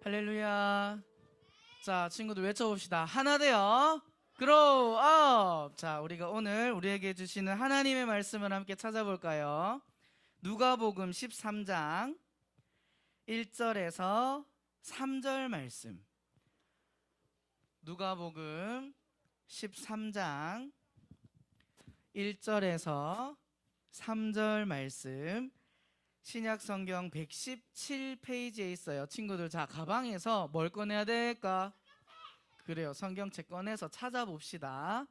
할렐루야. 자, 친구들 외쳐봅시다. 하나 되어 grow up. 자, 우리가 오늘 우리에게 주시는 하나님의 말씀을 함께 찾아볼까요? 누가복음 13장 1절에서 3절 말씀. 누가복음 13장 1절에서 3절 말씀. 신약 성경 117페이지에 있어요. 친구들, 자, 가방에서 뭘 꺼내야 될까? 그래요. 성경책 꺼내서 찾아봅시다.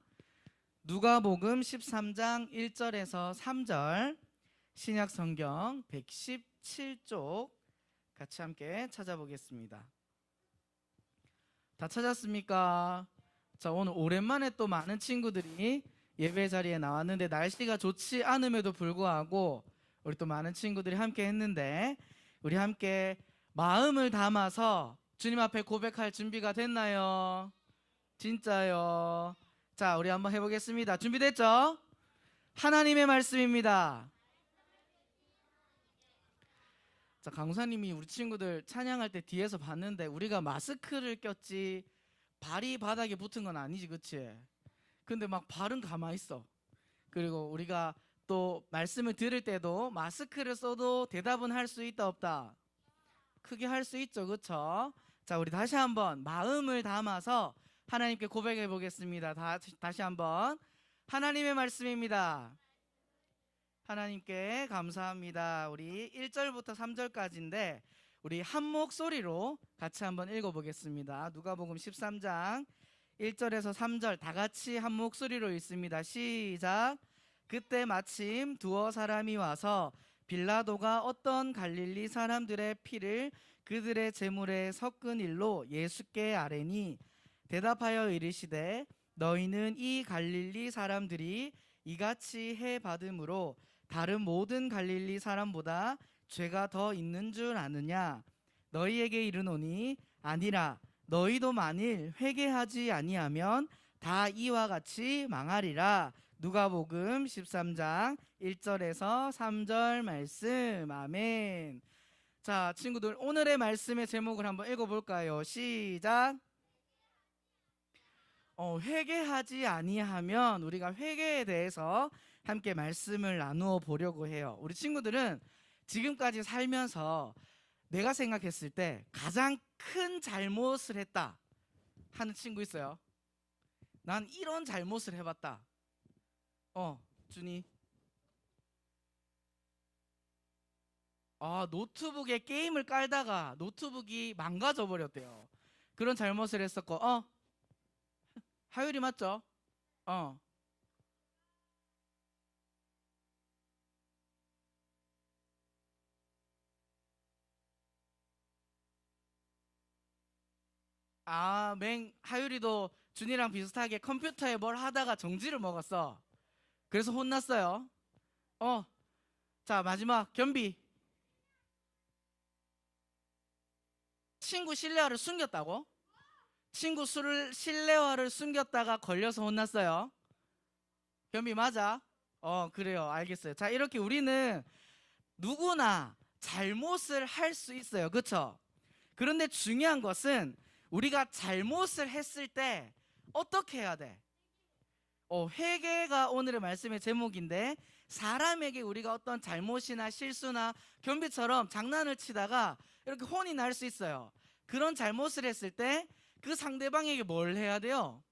누가복음 13장 1절에서 3절, 신약 성경 117쪽 같이 함께 찾아보겠습니다. 다 찾았습니까? 자, 오늘 오랜만에 또 많은 친구들이 예배 자리에 나왔는데 날씨가 좋지 않음에도 불구하고 우리 또 많은 친구들이 함께 했는데, 우리 함께 마음을 담아서 주님 앞에 고백할 준비가 됐나요? 진짜요? 자, 우리 한번 해보겠습니다. 준비됐죠? 하나님의 말씀입니다. 자, 강사님이 우리 친구들 찬양할 때 뒤에서 봤는데 우리가 마스크를 꼈지 발이 바닥에 붙은 건 아니지, 그치? 근데 막 발은 가만히 있어. 그리고 우리가 또 말씀을 들을 때도 마스크를 써도 대답은 할 수 있다 없다? 크게 할 수 있죠, 그쵸? 자, 우리 다시 한번 마음을 담아서 하나님께 고백해 보겠습니다. 다시 한번 하나님의 말씀입니다. 하나님께 감사합니다. 우리 1절부터 3절까지인데 우리 한 목소리로 같이 한번 읽어보겠습니다. 누가복음 13장 1절에서 3절 다 같이 한 목소리로 읽습니다. 시작. 그때 마침 두어 사람이 와서 빌라도가 어떤 갈릴리 사람들의 피를 그들의 제물에 섞은 일로 예수께 아뢰니 대답하여 이르시되 너희는 이 갈릴리 사람들이 이같이 해 받음으로 다른 모든 갈릴리 사람보다 죄가 더 있는 줄 아느냐? 너희에게 이르노니 아니라 너희도 만일 회개하지 아니하면 다 이와 같이 망하리라. 누가복음 13장 1절에서 3절 말씀. 아멘. 자, 친구들, 오늘의 말씀의 제목을 한번 읽어볼까요? 시작. 회개하지 아니하면, 우리가 회개에 대해서 함께 말씀을 나누어 보려고 해요. 우리 친구들은 지금까지 살면서 내가 생각했을 때 가장 큰 잘못을 했다 하는 친구 있어요? 난 이런 잘못을 해봤다. 준이. 노트북에 게임을 깔다가 노트북이 망가져 버렸대요. 그런 잘못을 했었고. 하율이 맞죠? 어. 하율이도 준이랑 비슷하게 컴퓨터에 뭘 하다가 정지를 먹었어. 그래서 혼났어요. 어. 자, 마지막 겸비. 친구 실내화를 숨겼다고? 친구 술을 실내화를 숨겼다가 걸려서 혼났어요. 겸비 맞아? 그래요. 알겠어요. 자, 이렇게 우리는 누구나 잘못을 할 수 있어요. 그쵸? 그런데 중요한 것은 우리가 잘못을 했을 때 어떻게 해야 돼? 회개가 오늘의 말씀의 제목인데, 사람에게 우리가 어떤 잘못이나 실수나 겸비처럼 장난을 치다가 이렇게 혼이 날 수 있어요. 그런 잘못을 했을 때 그 상대방에게 뭘 해야 돼요?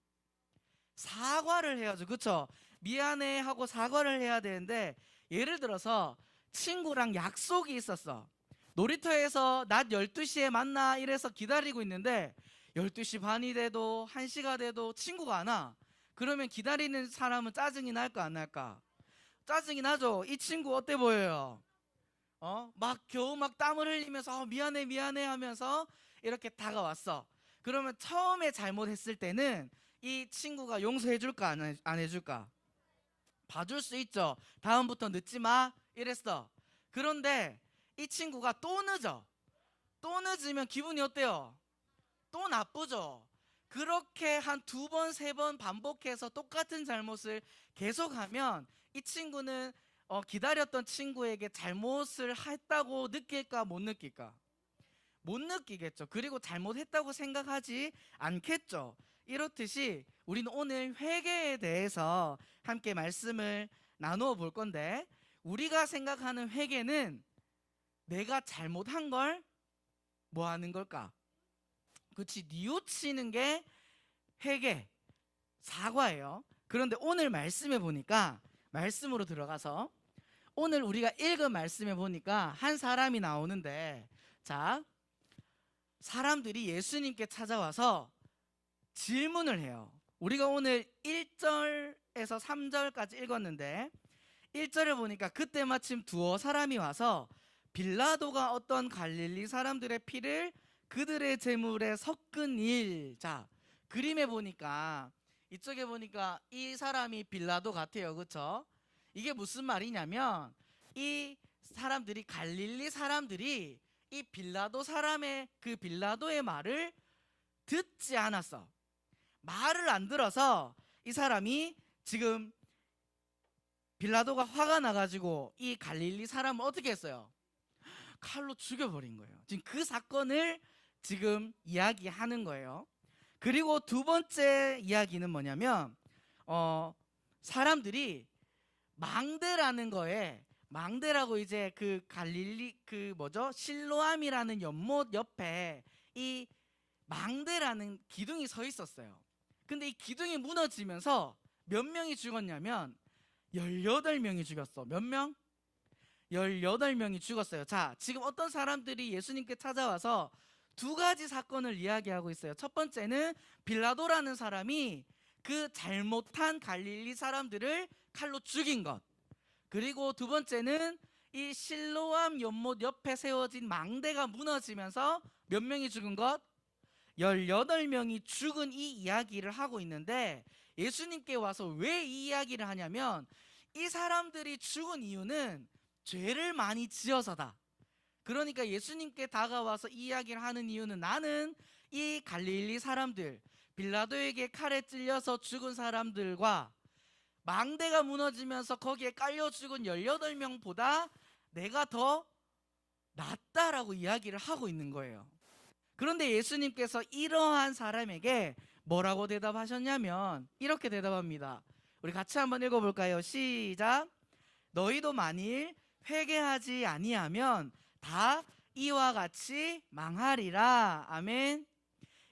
사과를 해야죠. 그쵸? 미안해 하고 사과를 해야 되는데, 예를 들어서 친구랑 약속이 있었어. 놀이터에서 낮 12시에 만나 이래서 기다리고 있는데 12시 반이 돼도 1시가 돼도 친구가 안 와. 그러면 기다리는 사람은 짜증이 날까 안 날까? 짜증이 나죠. 이 친구 어때 보여요? 막 겨우 막 땀을 흘리면서 미안해 미안해 하면서 이렇게 다가왔어. 그러면 처음에 잘못했을 때는 이 친구가 용서해 줄까 안 해줄까? 봐줄 수 있죠. 다음부터 늦지 마 이랬어. 그런데 이 친구가 또 늦어. 또 늦으면 기분이 어때요? 또 나쁘죠. 그렇게 한 두 번, 세 번 반복해서 똑같은 잘못을 계속하면 이 친구는 기다렸던 친구에게 잘못을 했다고 느낄까 못 느낄까? 못 느끼겠죠. 그리고 잘못했다고 생각하지 않겠죠. 이렇듯이 우리는 오늘 회개에 대해서 함께 말씀을 나누어 볼 건데, 우리가 생각하는 회개는 내가 잘못한 걸 뭐 하는 걸까? 그렇지, 뉘우치는 게 회개, 사과예요. 그런데 오늘 말씀에 보니까, 말씀으로 들어가서 오늘 우리가 읽은 말씀에 보니까 한 사람이 나오는데, 자, 사람들이 예수님께 찾아와서 질문을 해요. 우리가 오늘 1절에서 3절까지 읽었는데 1절에 보니까 그때 마침 두어 사람이 와서 빌라도가 어떤 갈릴리 사람들의 피를 그들의 제물에 섞은 일. 자, 그림에 보니까, 이쪽에 보니까 이 사람이 빌라도 같아요. 그렇죠? 이게 무슨 말이냐면, 이 사람들이, 갈릴리 사람들이 이 빌라도 사람의, 그 빌라도의 말을 듣지 않았어. 말을 안 들어서 이 사람이 지금, 빌라도가 화가 나가지고 이 갈릴리 사람을 어떻게 했어요? 칼로 죽여버린 거예요. 지금 그 사건을 지금 이야기하는 거예요. 그리고 두 번째 이야기는 뭐냐면, 사람들이 망대라는 거에, 망대라고 이제 그 갈릴리, 그 뭐죠? 실로암이라는 연못 옆에 이 망대라는 기둥이 서 있었어요. 근데 이 기둥이 무너지면서 몇 명이 죽었냐면 18명이 죽었어. 몇 명? 18명이 죽었어요. 자, 지금 어떤 사람들이 예수님께 찾아와서 두 가지 사건을 이야기하고 있어요. 첫 번째는 빌라도라는 사람이 그 잘못한 갈릴리 사람들을 칼로 죽인 것. 그리고 두 번째는 이 실로암 연못 옆에 세워진 망대가 무너지면서 몇 명이 죽은 것? 18명이 죽은 이 이야기를 하고 있는데, 예수님께 와서 왜 이 이야기를 하냐면, 이 사람들이 죽은 이유는 죄를 많이 지어서다. 그러니까 예수님께 다가와서 이 이야기를 하는 이유는, 나는 이 갈릴리 사람들, 빌라도에게 칼에 찔려서 죽은 사람들과 망대가 무너지면서 거기에 깔려 죽은 18명보다 내가 더 낫다라고 이야기를 하고 있는 거예요. 그런데 예수님께서 이러한 사람에게 뭐라고 대답하셨냐면 이렇게 대답합니다. 우리 같이 한번 읽어볼까요? 시작. 너희도 만일 회개하지 아니하면 다 이와 같이 망하리라. 아멘.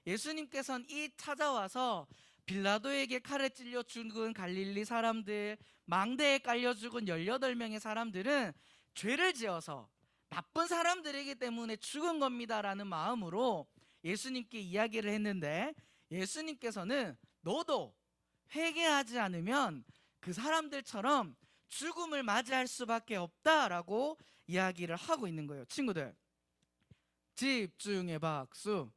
예수님께서는 이 찾아와서 빌라도에게 칼에 찔려 죽은 갈릴리 사람들, 망대에 깔려 죽은 18명의 사람들은 죄를 지어서 나쁜 사람들이기 때문에 죽은 겁니다라는 마음으로 예수님께 이야기를 했는데, 예수님께서는 너도 회개하지 않으면 그 사람들처럼 죽음을 맞이할 수밖에 없다라고 이야기를 하고 있는 거예요. 친구들, 집중의 박수.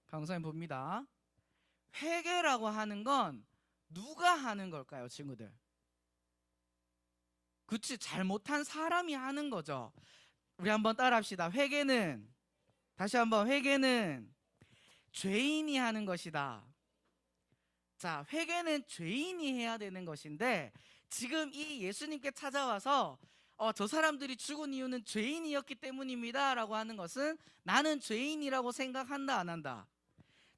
강사님 봅니다. 회개라고 하는 건 누가 하는 걸까요, 친구들? 그치, 잘못한 사람이 하는 거죠. 우리 한번 따라합시다. 회개는, 다시 한번, 회개는 죄인이 하는 것이다. 자, 회개는 죄인이 해야 되는 것인데, 지금 이 예수님께 찾아와서 저 사람들이 죽은 이유는 죄인이었기 때문입니다 라고 하는 것은, 나는 죄인이라고 생각한다, 안 한다?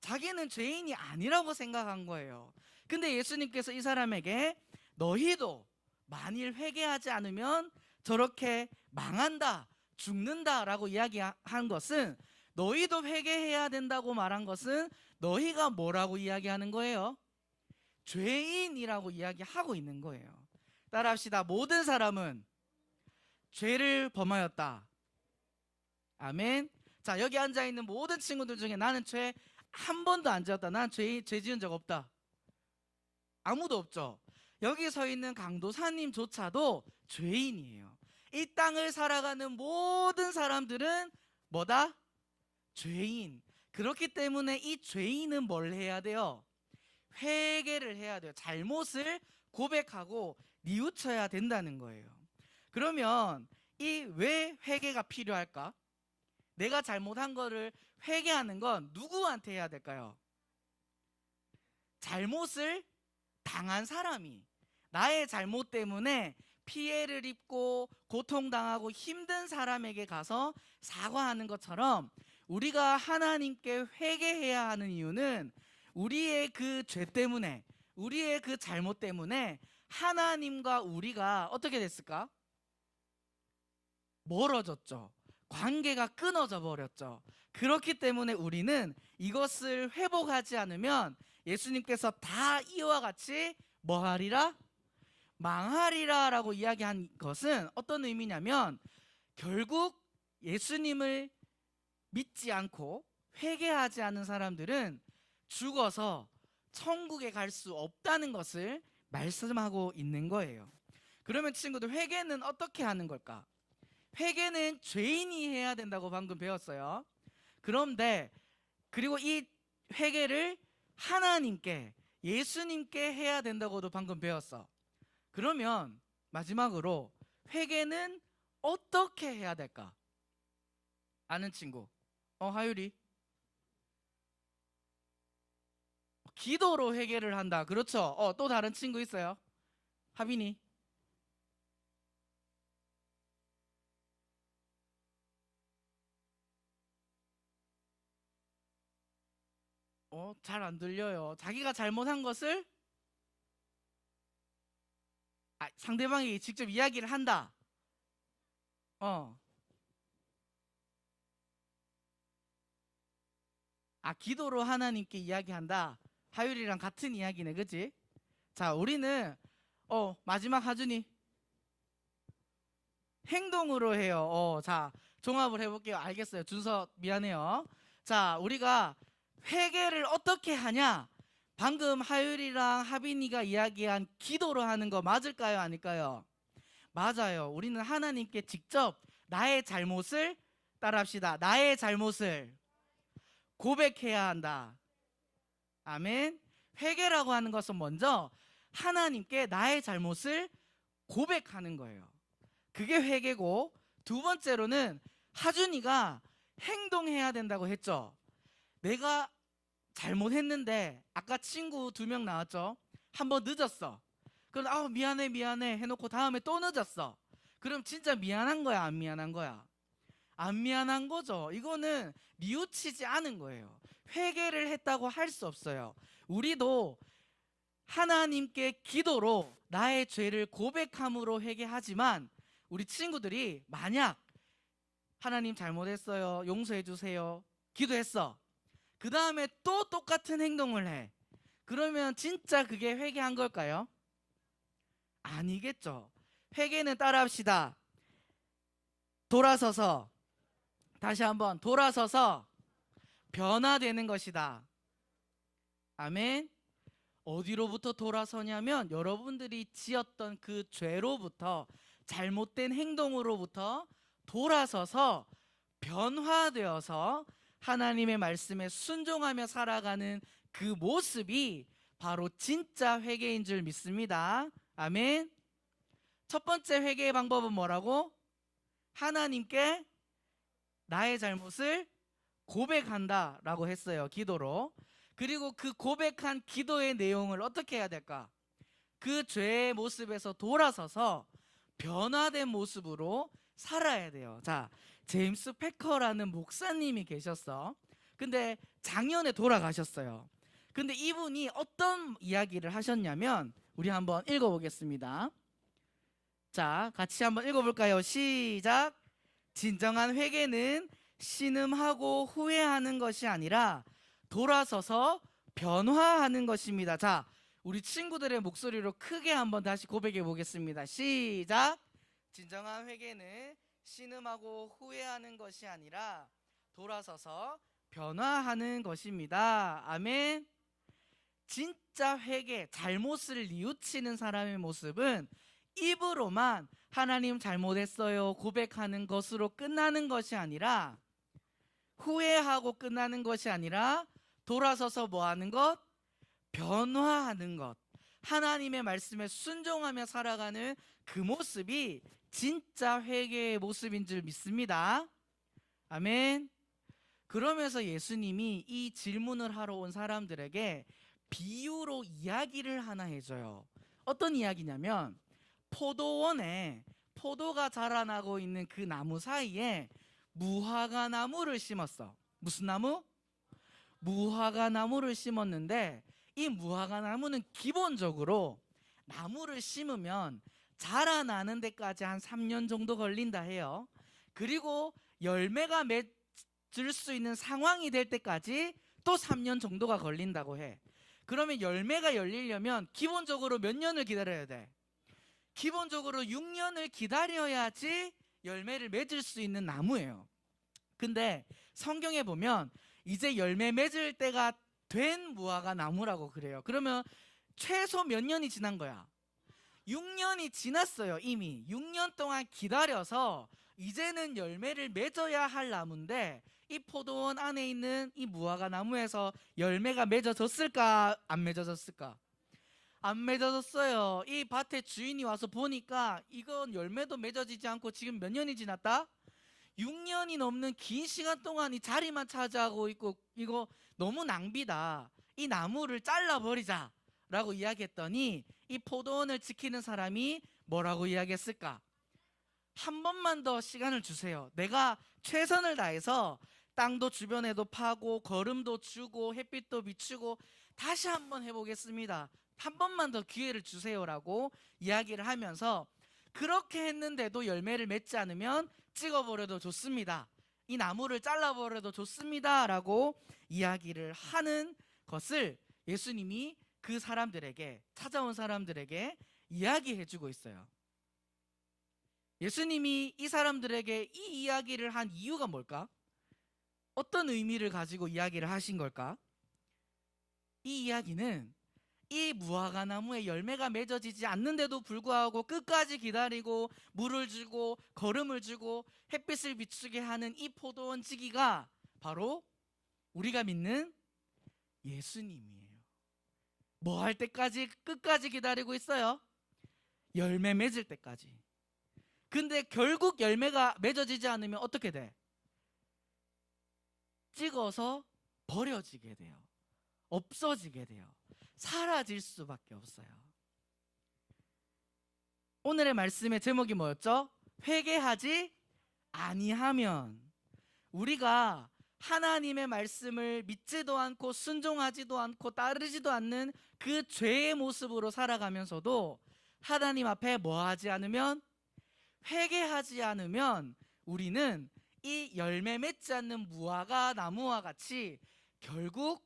자기는 죄인이 아니라고 생각한 거예요. 근데 예수님께서 이 사람에게 너희도 만일 회개하지 않으면 저렇게 망한다, 죽는다 라고 이야기한 것은, 너희도 회개해야 된다고 말한 것은 너희가 뭐라고 이야기하는 거예요? 죄인이라고 이야기하고 있는 거예요. 따라합시다. 모든 사람은 죄를 범하였다. 아멘. 자, 여기 앉아있는 모든 친구들 중에 나는 죄 한 번도 안 지었다, 난 죄 지은 적 없다, 아무도 없죠. 여기 서 있는 강도사님조차도 죄인이에요. 이 땅을 살아가는 모든 사람들은 뭐다? 죄인. 그렇기 때문에 이 죄인은 뭘 해야 돼요? 회개를 해야 돼요. 잘못을 고백하고 뉘우쳐야 된다는 거예요. 그러면 이 왜 회개가 필요할까? 내가 잘못한 거를 회개하는 건 누구한테 해야 될까요? 잘못을 당한 사람이, 나의 잘못 때문에 피해를 입고 고통당하고 힘든 사람에게 가서 사과하는 것처럼 우리가 하나님께 회개해야 하는 이유는 우리의 그 죄 때문에, 우리의 그 잘못 때문에 하나님과 우리가 어떻게 됐을까? 멀어졌죠. 관계가 끊어져 버렸죠. 그렇기 때문에 우리는 이것을 회복하지 않으면 예수님께서 다 이와 같이 뭐하리라? 망하리라 라고 이야기한 것은 어떤 의미냐면 결국 예수님을 믿지 않고 회개하지 않은 사람들은 죽어서 천국에 갈 수 없다는 것을 말씀하고 있는 거예요. 그러면 친구들, 회개는 어떻게 하는 걸까? 회개는 죄인이 해야 된다고 방금 배웠어요. 그런데 그리고 이 회개를 하나님께, 예수님께 해야 된다고도 방금 배웠어. 그러면 마지막으로 회개는 어떻게 해야 될까? 아는 친구? 하율이? 기도로 회개를 한다. 그렇죠. 또 다른 친구 있어요? 하빈이? 잘 안 들려요. 자기가 잘못한 것을 상대방이 직접 이야기를 한다. 기도로 하나님께 이야기한다. 하율이랑 같은 이야기네, 그치? 자, 우리는 마지막 하준이 행동으로 해요. 자, 종합을 해볼게요. 알겠어요. 준서 미안해요. 자, 우리가 회개를 어떻게 하냐? 방금 하율이랑 하빈이가 이야기한 기도로 하는 거 맞을까요? 아닐까요? 맞아요. 우리는 하나님께 직접 나의 잘못을, 따라합시다, 나의 잘못을 고백해야 한다. 아멘. 회개라고 하는 것은 먼저 하나님께 나의 잘못을 고백하는 거예요. 그게 회개고, 두 번째로는 하준이가 행동해야 된다고 했죠. 내가 잘못했는데 아까 친구 2명 나왔죠. 한번 늦었어. 그럼 미안해 해놓고 다음에 또 늦었어. 그럼 진짜 미안한 거야, 안 미안한 거야? 안 미안한 거죠. 이거는 뉘우치지 않은 거예요. 회개를 했다고 할 수 없어요. 우리도 하나님께 기도로 나의 죄를 고백함으로 회개하지만, 우리 친구들이 만약 하나님 잘못했어요, 용서해 주세요, 기도했어. 그 다음에 또 똑같은 행동을 해. 그러면 진짜 그게 회개한 걸까요? 아니겠죠. 회개는 따라합시다. 돌아서서, 다시 한번 돌아서서 변화되는 것이다. 아멘. 어디로부터 돌아서냐면 여러분들이 지었던 그 죄로부터, 잘못된 행동으로부터 돌아서서 변화되어서 하나님의 말씀에 순종하며 살아가는 그 모습이 바로 진짜 회개인 줄 믿습니다. 아멘. 첫 번째 회개의 방법은 뭐라고? 하나님께 나의 잘못을 고백한다 라고 했어요. 기도로. 그리고 그 고백한 기도의 내용을 어떻게 해야 될까? 그 죄의 모습에서 돌아서서 변화된 모습으로 살아야 돼요. 자, 제임스 패커라는 목사님이 계셨어. 근데 작년에 돌아가셨어요. 근데 이분이 어떤 이야기를 하셨냐면, 우리 한번 읽어보겠습니다. 자, 같이 한번 읽어볼까요? 시작. 진정한 회개는 신음하고 후회하는 것이 아니라 돌아서서 변화하는 것입니다. 자, 우리 친구들의 목소리로 크게 한번 다시 고백해 보겠습니다. 시작. 진정한 회개는 신음하고 후회하는 것이 아니라 돌아서서 변화하는 것입니다. 아멘. 진짜 회개, 잘못을 뉘우치는 사람의 모습은 입으로만 하나님 잘못했어요 고백하는 것으로 끝나는 것이 아니라, 후회하고 끝나는 것이 아니라 돌아서서 뭐 하는 것? 변화하는 것. 하나님의 말씀에 순종하며 살아가는 그 모습이 진짜 회개의 모습인 줄 믿습니다. 아멘. 그러면서 예수님이 이 질문을 하러 온 사람들에게 비유로 이야기를 하나 해줘요. 어떤 이야기냐면, 포도원에 포도가 자라나고 있는 그 나무 사이에 무화과 나무를 심었어. 무슨 나무? 무화과 나무를 심었는데, 이 무화과 나무는 기본적으로 나무를 심으면 자라나는 데까지 한 3년 정도 걸린다 해요. 그리고 열매가 맺을 수 있는 상황이 될 때까지 또 3년 정도가 걸린다고 해. 그러면 열매가 열리려면 기본적으로 몇 년을 기다려야 돼? 기본적으로 6년을 기다려야지 열매를 맺을 수 있는 나무예요. 근데 성경에 보면 이제 열매 맺을 때가 된 무화과 나무라고 그래요. 그러면 최소 몇 년이 지난 거야? 6년이 지났어요. 이미 6년 동안 기다려서 이제는 열매를 맺어야 할 나무인데, 이 포도원 안에 있는 이 무화과 나무에서 열매가 맺어졌을까 안 맺어졌을까? 안 맺어졌어요. 이 밭의 주인이 와서 보니까 이건 열매도 맺어지지 않고 지금 몇 년이 지났다? 6년이 넘는 긴 시간 동안 이 자리만 차지하고 있고 이거 너무 낭비다. 이 나무를 잘라버리자 라고 이야기했더니, 이 포도원을 지키는 사람이 뭐라고 이야기했을까? 한 번만 더 시간을 주세요. 내가 최선을 다해서 땅도 주변에도 파고 거름도 주고 햇빛도 비추고 다시 한번 해보겠습니다. 한 번만 더 기회를 주세요라고 이야기를 하면서, 그렇게 했는데도 열매를 맺지 않으면 찍어버려도 좋습니다. 이 나무를 잘라버려도 좋습니다 라고 이야기를 하는 것을 예수님이 그 사람들에게, 찾아온 사람들에게 이야기해주고 있어요. 예수님이 이 사람들에게 이 이야기를 한 이유가 뭘까? 어떤 의미를 가지고 이야기를 하신 걸까? 이 이야기는 이 무화과 나무에 열매가 맺어지지 않는데도 불구하고 끝까지 기다리고 물을 주고 거름을 주고 햇빛을 비추게 하는 이 포도원 지기가 바로 우리가 믿는 예수님이에요. 뭐 할 때까지 끝까지 기다리고 있어요? 열매 맺을 때까지. 근데 결국 열매가 맺어지지 않으면 어떻게 돼? 찍어서 버려지게 돼요. 없어지게 돼요. 사라질 수밖에 없어요. 오늘의 말씀의 제목이 뭐였죠? 회개하지 아니하면. 우리가 하나님의 말씀을 믿지도 않고 순종하지도 않고 따르지도 않는 그 죄의 모습으로 살아가면서도 하나님 앞에 뭐하지 않으면, 회개하지 않으면 우리는 이 열매 맺지 않는 무화과 나무와 같이 결국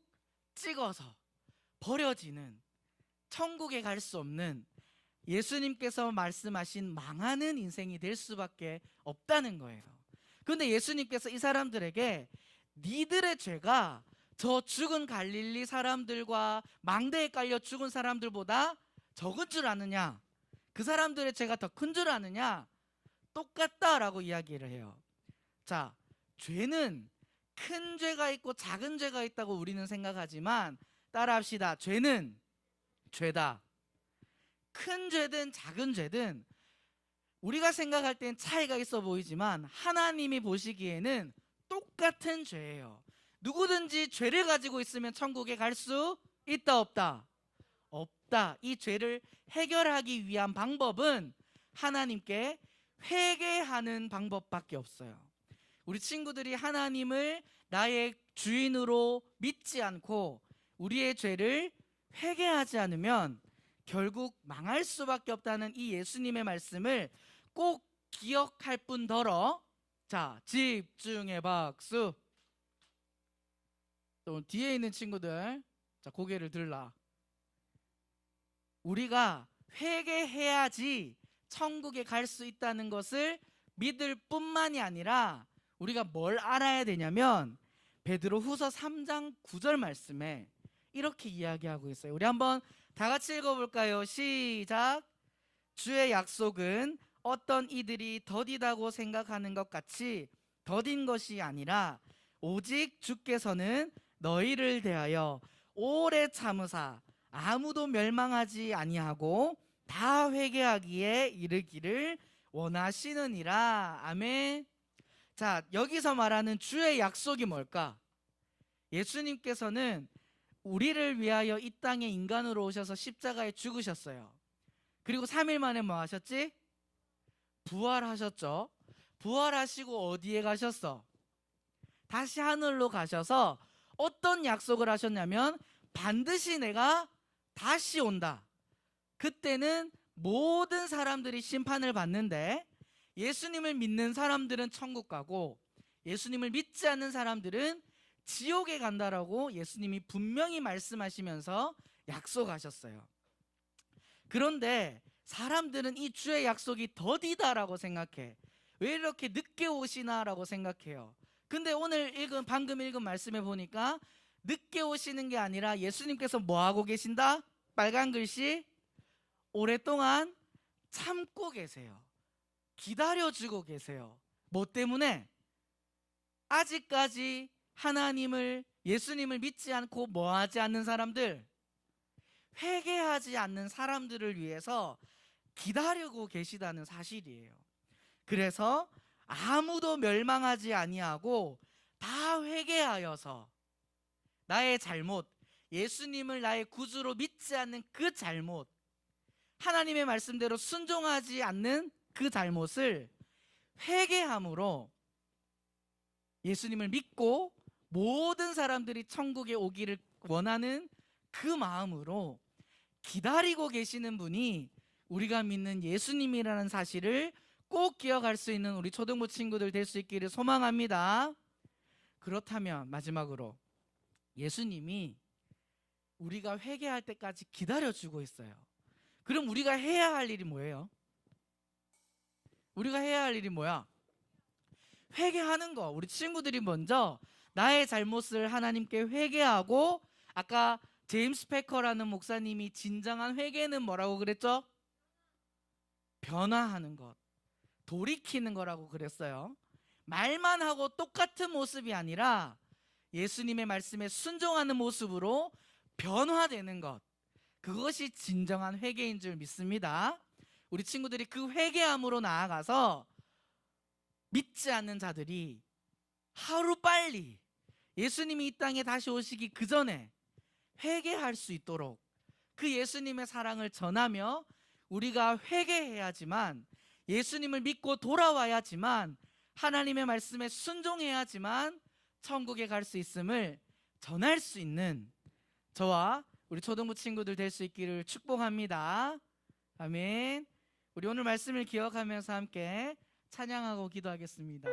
찍어서 버려지는, 천국에 갈 수 없는, 예수님께서 말씀하신 망하는 인생이 될 수밖에 없다는 거예요. 그런데 예수님께서 이 사람들에게 니들의 죄가 저 죽은 갈릴리 사람들과 망대에 깔려 죽은 사람들보다 적은 줄 아느냐? 그 사람들의 죄가 더 큰 줄 아느냐? 똑같다라고 이야기를 해요. 자, 죄는 큰 죄가 있고 작은 죄가 있다고 우리는 생각하지만, 따라합시다. 죄는 죄다. 큰 죄든 작은 죄든 우리가 생각할 땐 차이가 있어 보이지만 하나님이 보시기에는 똑같은 죄예요. 누구든지 죄를 가지고 있으면 천국에 갈 수 있다 없다? 없다. 이 죄를 해결하기 위한 방법은 하나님께 회개하는 방법밖에 없어요. 우리 친구들이 하나님을 나의 주인으로 믿지 않고 우리의 죄를 회개하지 않으면 결국 망할 수밖에 없다는 이 예수님의 말씀을 꼭 기억할 뿐더러, 자, 집중의 박수. 또 뒤에 있는 친구들, 자, 고개를 들라. 우리가 회개해야지 천국에 갈 수 있다는 것을 믿을 뿐만이 아니라 우리가 뭘 알아야 되냐면, 베드로후서 3장 9절 말씀에 이렇게 이야기하고 있어요. 우리 한번 다 같이 읽어볼까요? 시작. 주의 약속은 어떤 이들이 더디다고 생각하는 것 같이 더딘 것이 아니라 오직 주께서는 너희를 대하여 오래 참으사 아무도 멸망하지 아니하고 다 회개하기에 이르기를 원하시느니라. 아멘. 자, 여기서 말하는 주의 약속이 뭘까? 예수님께서는 우리를 위하여 이 땅에 인간으로 오셔서 십자가에 죽으셨어요. 그리고 3일 만에 뭐 하셨지? 부활하셨죠. 부활하시고 어디에 가셨어? 다시 하늘로 가셔서 어떤 약속을 하셨냐면 반드시 내가 다시 온다. 그때는 모든 사람들이 심판을 받는데 예수님을 믿는 사람들은 천국 가고 예수님을 믿지 않는 사람들은 지옥에 간다라고 예수님이 분명히 말씀하시면서 약속하셨어요. 그런데 사람들은 이 주의 약속이 더디다라고 생각해. 왜 이렇게 늦게 오시나라고 생각해요. 근데 방금 읽은 말씀에 보니까 늦게 오시는 게 아니라 예수님께서 뭐 하고 계신다? 빨간 글씨 오랫동안 참고 계세요. 기다려주고 계세요. 뭐 때문에? 아직까지 예수님을 믿지 않고 뭐 하지 않는 사람들, 회개하지 않는 사람들을 위해서 기다리고 계시다는 사실이에요. 그래서 아무도 멸망하지 아니하고 다 회개하여서 나의 잘못, 예수님을 나의 구주로 믿지 않는 그 잘못, 하나님의 말씀대로 순종하지 않는 그 잘못을 회개함으로 예수님을 믿고 모든 사람들이 천국에 오기를 원하는 그 마음으로 기다리고 계시는 분이 우리가 믿는 예수님이라는 사실을 꼭 기억할 수 있는 우리 초등부 친구들 될 수 있기를 소망합니다. 그렇다면 마지막으로 예수님이 우리가 회개할 때까지 기다려주고 있어요. 그럼 우리가 해야 할 일이 뭐예요? 우리가 해야 할 일이 뭐야? 회개하는 거. 우리 친구들이 먼저 나의 잘못을 하나님께 회개하고, 아까 제임스 패커라는 목사님이 진정한 회개는 뭐라고 그랬죠? 변화하는 것, 돌이키는 거라고 그랬어요. 말만 하고 똑같은 모습이 아니라 예수님의 말씀에 순종하는 모습으로 변화되는 것, 그것이 진정한 회개인 줄 믿습니다. 우리 친구들이 그 회개함으로 나아가서 믿지 않는 자들이 하루빨리 예수님이 이 땅에 다시 오시기 그 전에 회개할 수 있도록 그 예수님의 사랑을 전하며, 우리가 회개해야지만, 예수님을 믿고 돌아와야지만, 하나님의 말씀에 순종해야지만 천국에 갈 수 있음을 전할 수 있는 저와 우리 초등부 친구들 될 수 있기를 축복합니다. 아멘. 우리 오늘 말씀을 기억하면서 함께 찬양하고 기도하겠습니다.